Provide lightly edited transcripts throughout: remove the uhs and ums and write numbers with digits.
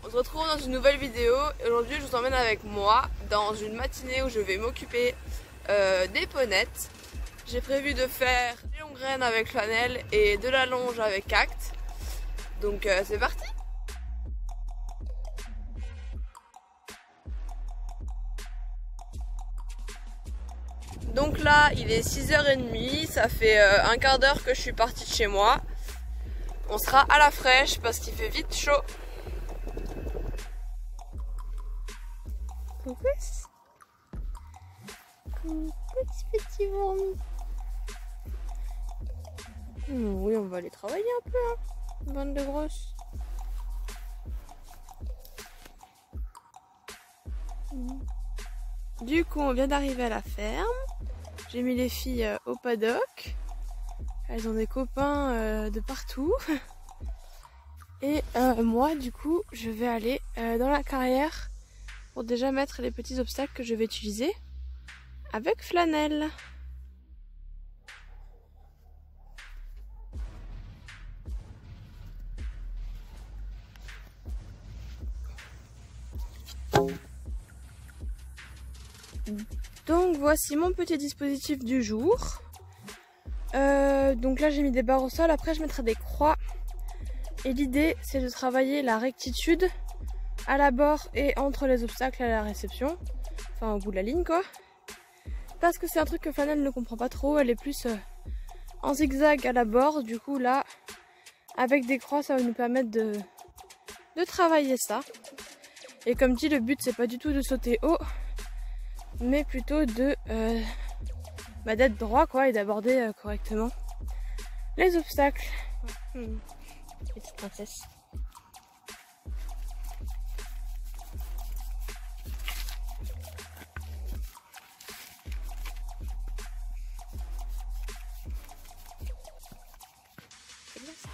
On se retrouve dans une nouvelle vidéo. Aujourd'hui, je vous emmène avec moi dans une matinée où je vais m'occuper des ponnettes. J'ai prévu de faire des longues graines avec flanelle et de la longe avec cacte. Donc c'est parti! Donc là, il est 6h30, ça fait un quart d'heure que je suis partie de chez moi. On sera à la fraîche parce qu'il fait vite chaud. Coucou, petit vomi. Oui, on va aller travailler un peu, hein. Bande de grosses. Du coup, on vient d'arriver à la ferme. J'ai mis les filles au paddock. Elles ont des copains de partout. Et moi, du coup, je vais aller dans la carrière pour déjà mettre les petits obstacles que je vais utiliser avec flanelle. Donc voici mon petit dispositif du jour. Donc là j'ai mis des barres au sol, après je mettrai des croix. Et l'idée c'est de travailler la rectitude à l'abord et entre les obstacles à la réception. Enfin au bout de la ligne quoi. Parce que c'est un truc que Flanelle ne comprend pas trop, elle est plus en zigzag à l'abord. Du coup là avec des croix ça va nous permettre de travailler ça. Et comme dit, le but c'est pas du tout de sauter haut, mais plutôt de d'être droit quoi et d'aborder correctement les obstacles. Petite princesse. C'est bien ça.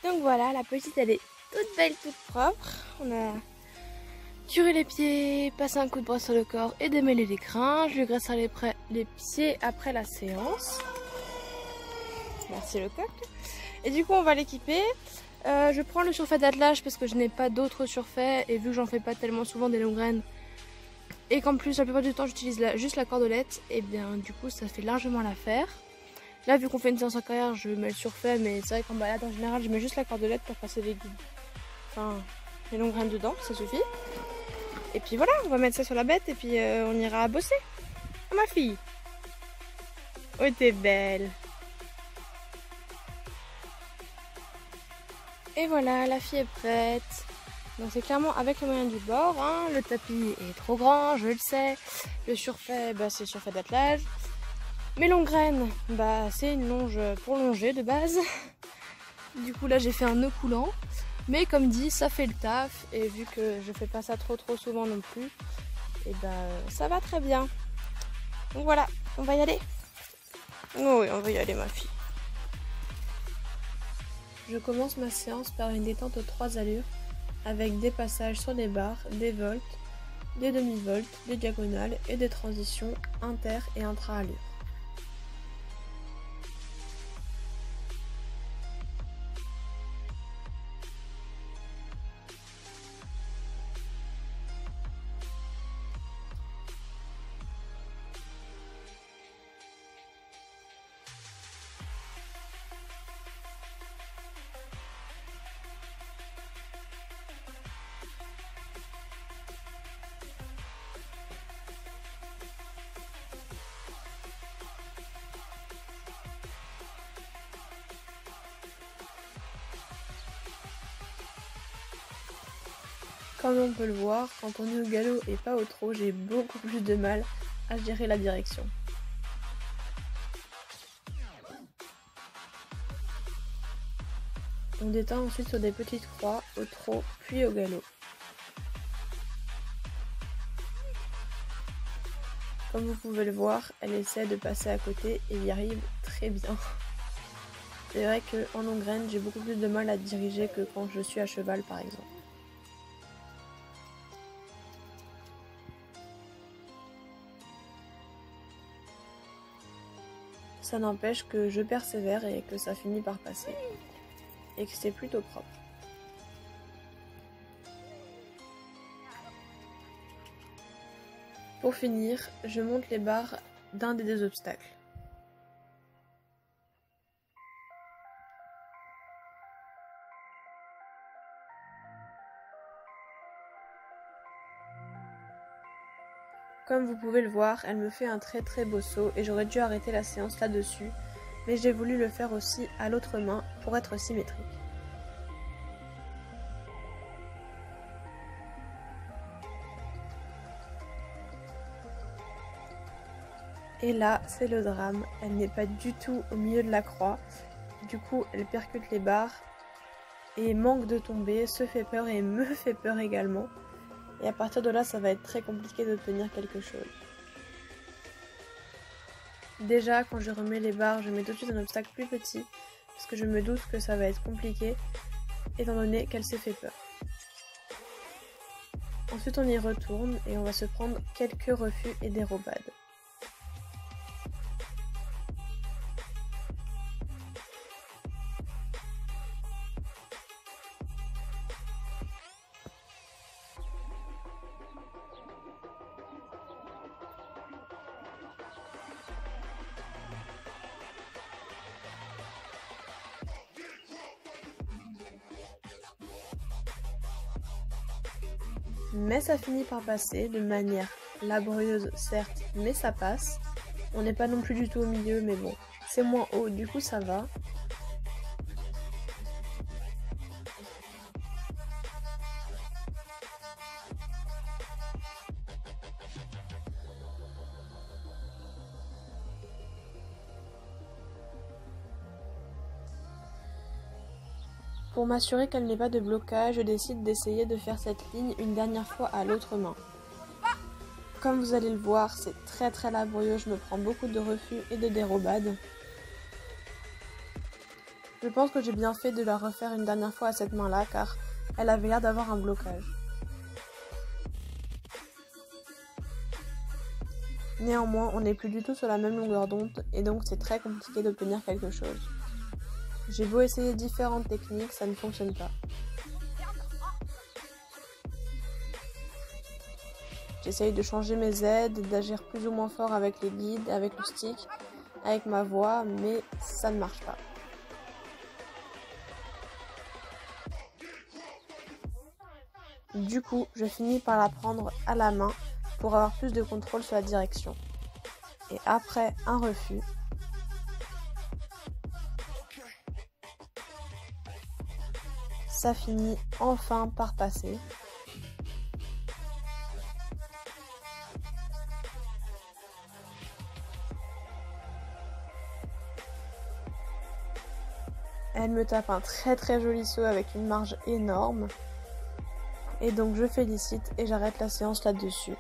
Donc voilà, la petite elle est toute belle, toute propre. On a curé les pieds, passé un coup de brosse sur le corps et démêlé les crins. Je lui graisserai les pieds après la séance. Merci le coq. Et du coup on va l'équiper. Je prends le surfait d'attelage parce que je n'ai pas d'autres surfaits et vu que j'en fais pas tellement souvent des longues graines et qu'en plus la plupart du temps j'utilise juste la cordelette, et bien du coup ça fait largement l'affaire. Là, vu qu'on fait une séance en carrière, je mets le surfait, mais c'est vrai qu'en balade en général, je mets juste la cordelette pour passer les guides. Enfin, les longues graines dedans, ça suffit. Et puis voilà, on va mettre ça sur la bête et puis on ira bosser. Oh ma fille! Oh, t'es belle! Et voilà, la fille est prête. Donc c'est clairement avec les moyens du bord, hein. Le tapis est trop grand, je le sais. Le surfait, bah, c'est le surfait d'attelage. Mes longues graines, bah c'est une longe pour longer de base. Du coup là j'ai fait un nœud coulant. Mais comme dit, ça fait le taf. Et vu que je fais pas ça trop souvent non plus, et bah ça va très bien. Donc voilà, on va y aller. Oh oui, on va y aller ma fille. Je commence ma séance par une détente aux 3 allures. Avec des passages sur des barres, des volts, des demi-volts, des diagonales et des transitions inter et intra-allures. Comme on peut le voir, quand on est au galop et pas au trot, j'ai beaucoup plus de mal à gérer la direction. On détend ensuite sur des petites croix, au trot, puis au galop. Comme vous pouvez le voir, elle essaie de passer à côté et y arrive très bien. C'est vrai qu'en longue graine, j'ai beaucoup plus de mal à diriger que quand je suis à cheval par exemple. Ça n'empêche que je persévère et que ça finit par passer. Et que c'est plutôt propre. Pour finir, je monte les barres d'un des deux obstacles. Comme vous pouvez le voir, elle me fait un très beau saut et j'aurais dû arrêter la séance là-dessus, mais j'ai voulu le faire aussi à l'autre main pour être symétrique. Et là, c'est le drame, elle n'est pas du tout au milieu de la croix, du coup elle percute les barres et manque de tomber, se fait peur et me fait peur également. Et à partir de là, ça va être très compliqué d'obtenir quelque chose. Déjà, quand je remets les barres, je mets tout de suite un obstacle plus petit, parce que je me doute que ça va être compliqué, étant donné qu'elle s'est fait peur. Ensuite, on y retourne et on va se prendre quelques refus et dérobades. Mais ça finit par passer de manière laborieuse certes, mais ça passe. On n'est pas non plus du tout au milieu, mais bon, c'est moins haut, du coup ça va. Pour m'assurer qu'elle n'ait pas de blocage, je décide d'essayer de faire cette ligne une dernière fois à l'autre main. Comme vous allez le voir, c'est très laborieux, je me prends beaucoup de refus et de dérobades. Je pense que j'ai bien fait de la refaire une dernière fois à cette main-là, car elle avait l'air d'avoir un blocage. Néanmoins, on n'est plus du tout sur la même longueur d'onde, et donc c'est très compliqué d'obtenir quelque chose. J'ai beau essayer différentes techniques, ça ne fonctionne pas. J'essaye de changer mes aides, d'agir plus ou moins fort avec les guides, avec le stick, avec ma voix, mais ça ne marche pas. Du coup, je finis par la prendre à la main pour avoir plus de contrôle sur la direction. Et après un refus, ça finit enfin par passer. Elle me tape un très joli saut avec une marge énorme. Et donc je félicite et j'arrête la séance là-dessus.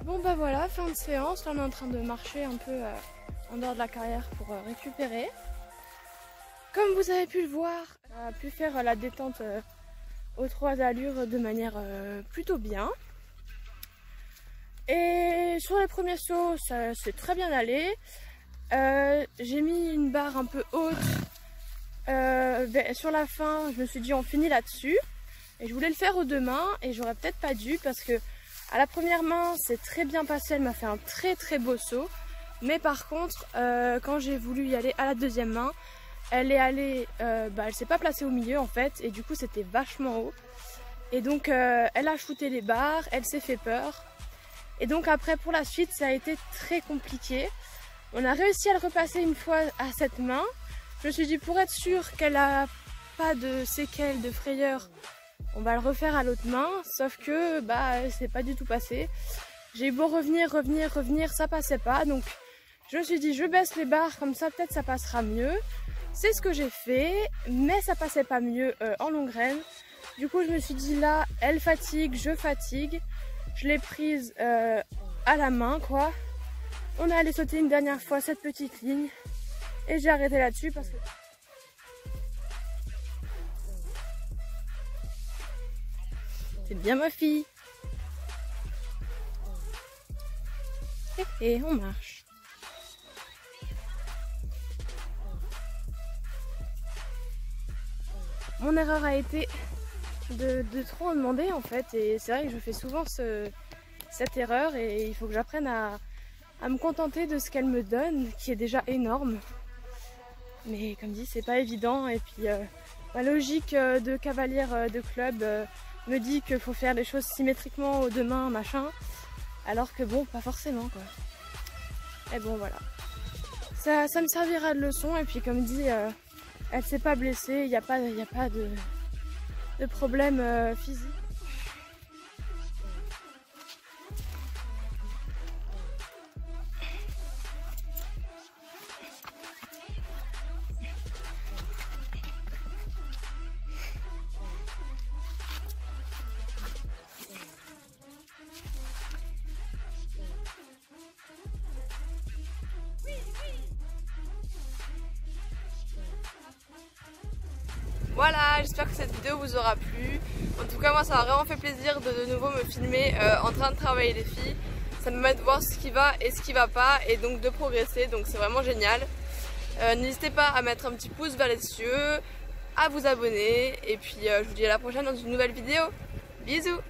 Bon bah voilà, fin de séance. Là on est en train de marcher un peu en dehors de la carrière pour récupérer. Comme vous avez pu le voir, on a pu faire la détente aux 3 allures de manière plutôt bien. Et sur les premiers sauts, ça s'est très bien allé. J'ai mis une barre un peu haute. Sur la fin, je me suis dit on finit là-dessus. Et je voulais le faire aux 2 mains et j'aurais peut-être pas dû parce que à la première main, c'est très bien passé. Elle m'a fait un très beau saut. Mais par contre, quand j'ai voulu y aller à la deuxième main, elle est allée, elle s'est pas placée au milieu en fait, et du coup c'était vachement haut. Et donc elle a shooté les barres, elle s'est fait peur. Et donc après pour la suite ça a été très compliqué. On a réussi à le repasser une fois à cette main. Je me suis dit pour être sûre qu'elle a pas de séquelles, de frayeurs, on va le refaire à l'autre main. Sauf que c'est pas du tout passé. J'ai beau revenir, ça passait pas. Donc je me suis dit je baisse les barres comme ça peut-être ça passera mieux. C'est ce que j'ai fait, mais ça passait pas mieux en longue graine. Du coup, je me suis dit là, elle fatigue, je fatigue. Je l'ai prise à la main, quoi. On est allé sauter une dernière fois cette petite ligne et j'ai arrêté là-dessus parce que c'est bien ma fille. Et on marche. Mon erreur a été de trop en demander en fait, et c'est vrai que je fais souvent cette erreur et il faut que j'apprenne à me contenter de ce qu'elle me donne, qui est déjà énorme. Mais comme dit, c'est pas évident, et puis ma logique de cavalière de club me dit qu'il faut faire les choses symétriquement aux deux mains, machin, alors que bon, pas forcément quoi. Et bon voilà, ça me servira de leçon, et puis comme dit, elle s'est pas blessée, il n'y a pas de problème physique. Voilà, j'espère que cette vidéo vous aura plu. En tout cas, moi ça m'a vraiment fait plaisir de nouveau me filmer en train de travailler les filles. Ça me permet de voir ce qui va et ce qui va pas, et donc de progresser, donc c'est vraiment génial. N'hésitez pas à mettre un petit pouce vers les cieux, à vous abonner, et puis je vous dis à la prochaine dans une nouvelle vidéo. Bisous!